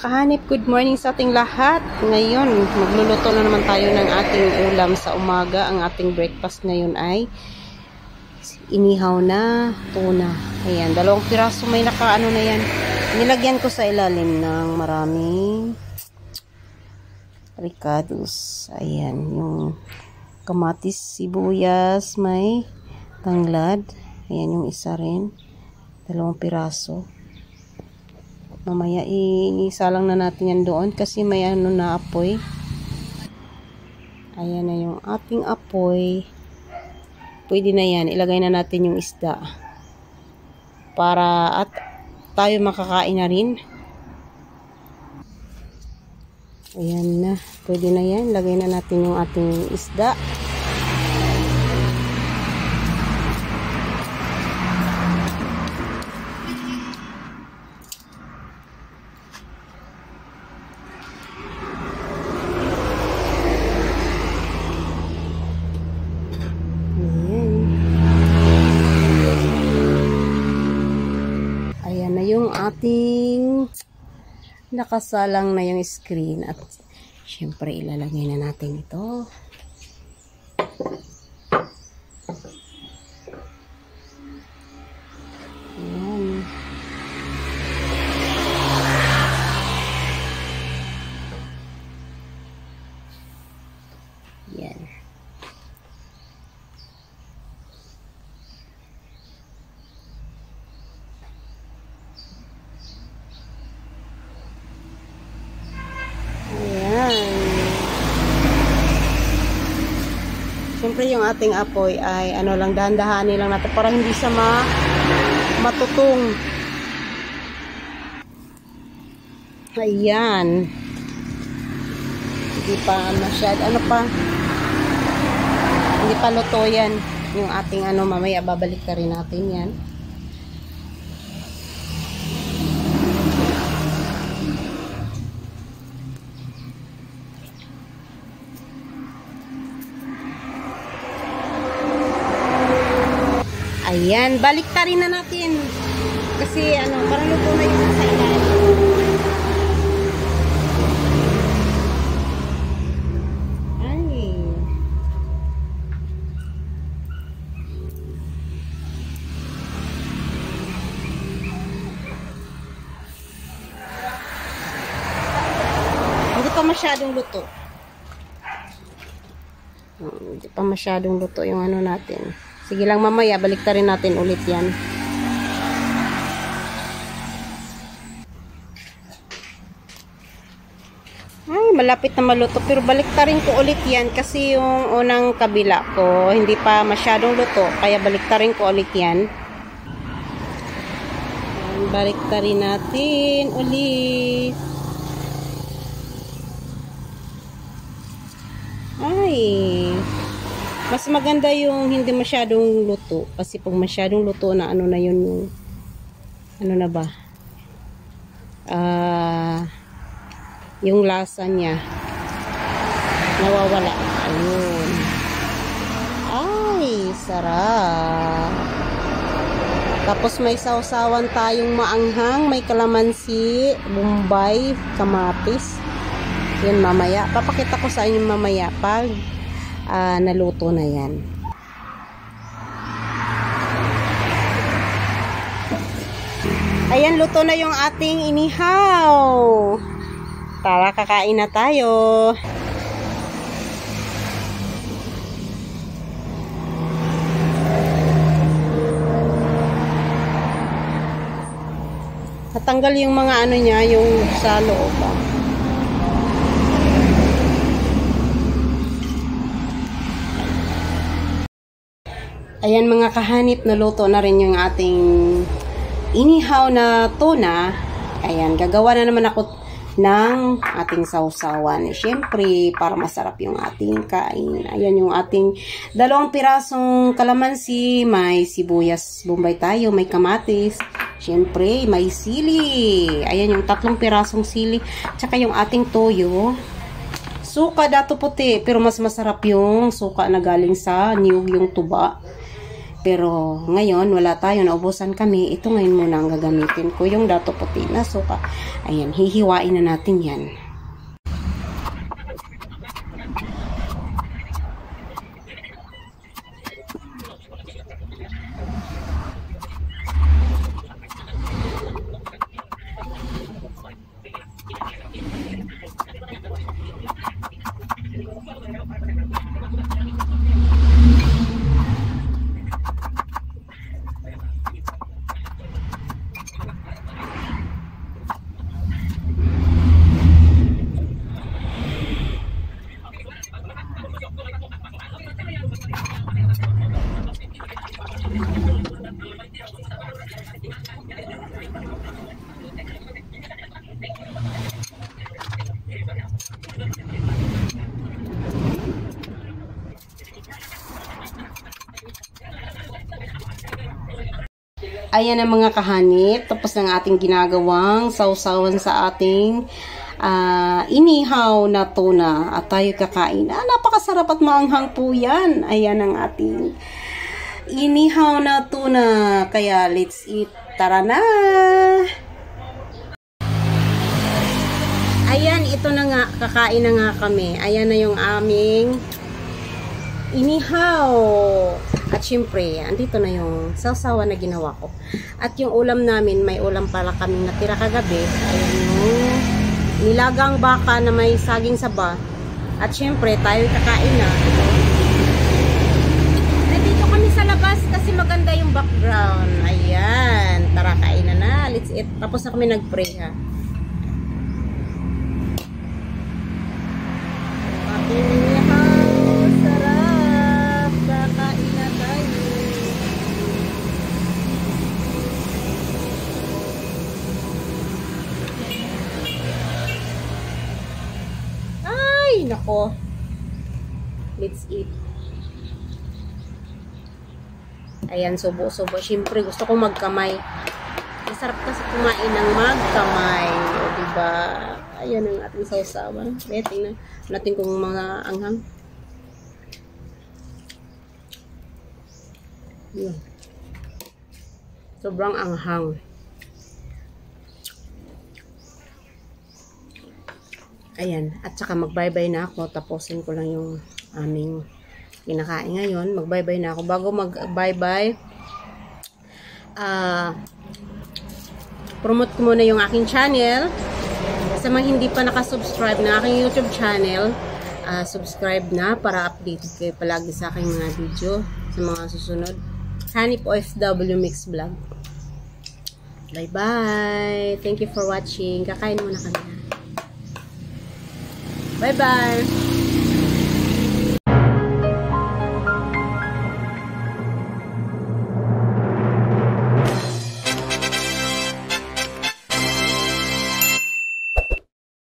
mga kahanip, good morning sa ating lahat. Ngayon, magluluto na naman tayo ng ating ulam sa umaga. Ang ating breakfast ngayon ay inihaw na tuna. Ayan, 2 piraso may nakaano na yan. Nilagyan ko sa ilalim ng maraming ricados. Ayan, yung kamatis, sibuyas, may tanglad. Ayan yung isa rin. 2 piraso. Mamaya isalang na natin yan doon kasi may ano na apoy. Ayan na yung ating apoy. Pwede na yan. Ilagay na natin yung isda. Para at tayo makakain na rin. Ayan na. Pwede na yan. Lagay na natin yung ating isda. Ayan na yung ating nakasalang na yung screen at syempre ilalagay na natin ito. Ayan. Ayan. Siyempre yung ating apoy ay ano lang, dahan-dahanin lang natin para hindi siya matutong. Ayan. Hindi pa masyad. Ano pa? Hindi pa luto yan. Yung ating ano, mamaya babalik ka rin natin yan. Ayan, baliktarin na natin. Kasi ano, parang luto na yung sa ilalim. Ay. Hindi pa masyadong luto. Hindi pa masyadong luto yung ano natin. Sige lang mamaya, baliktarin natin ulit yan. Ay, malapit na maluto. Pero baliktarin ko ulit yan kasi yung unang kabila ko, hindi pa masyadong luto. Kaya baliktarin ko ulit yan. Ayan, baliktarin natin ulit. Ay, mas maganda yung hindi masyadong luto. Kasi pag masyadong luto na ano na yun yung ano na ba? Yung lasa niya nawawala. Ayun. Ay, sarap. Tapos may sausawan tayong maanghang. May kalamansi, bombay, kamatis. Yan mamaya. Papakita ko sa inyo mamaya pag naluto na yan. Ayan, luto na yung ating inihaw. Tara, kakain na tayo. Natanggal yung mga ano niya, yung sa loob. Ayan mga kahanip, naluto na rin yung ating inihaw na tuna. Ayan, gagawa na naman ako ng ating sausawan. Siyempre, para masarap yung ating kain. Ayan yung ating 2 pirasong kalamansi, may sibuyas, bombay tayo, may kamatis. Siyempre, may sili. Ayan yung 3 pirasong sili. Tsaka yung ating toyo. Suka dato puti, pero mas masarap yung suka na galing sa niyog, yung tuba. Pero ngayon, wala tayo, naubusan kami. Ito ngayon muna ang gagamitin ko, yung dato puti na suka. Ayan, hihiwain na natin yan. Ayan ang mga kahanip, tapos ng ating ginagawang sausawan sa ating inihaw na tuna at tayo kakain. Napakasarap at maanghang po yan. Ayan ang ating inihaw na tuna. Kaya let's eat. Tara na! Ayan, ito na nga. Kakain na nga kami. Ayan na yung aming inihaw. At syempre, andito na yung sausawan na ginawa ko. At yung ulam namin, may ulam pala kaming natira kagabi. Ayan yung nilagang baka na may saging saba. At syempre, tayo kakain na. Nandito kami sa labas kasi maganda yung background. Ayan, tara kain na. Let's eat. Tapos na kami nag-pray ha. Sarap. Kakain na tayo. Ay, nako. Let's eat. Ayan, subo-subo. Siyempre, gusto kong magkamay. Masarap kasi kumain ng magkamay. O, diba? Ayan ang ating sausawan. Kaya tingnan natin kung mga anghang. Yun. Sobrang anghang. Ayan. At saka mag-bye-bye na ako. Tapusin ko lang yung aming kinakain ngayon. Mag-bye-bye na ako. Bago mag-bye-bye, promote ko muna yung aking channel. Sa mga hindi pa nakasubscribe na aking YouTube channel, subscribe na para updated kayo palagi sa aking mga video sa mga susunod. Hanip OFW Mix Vlog. Bye-bye! Thank you for watching. Kakain muna kami. Bye-bye!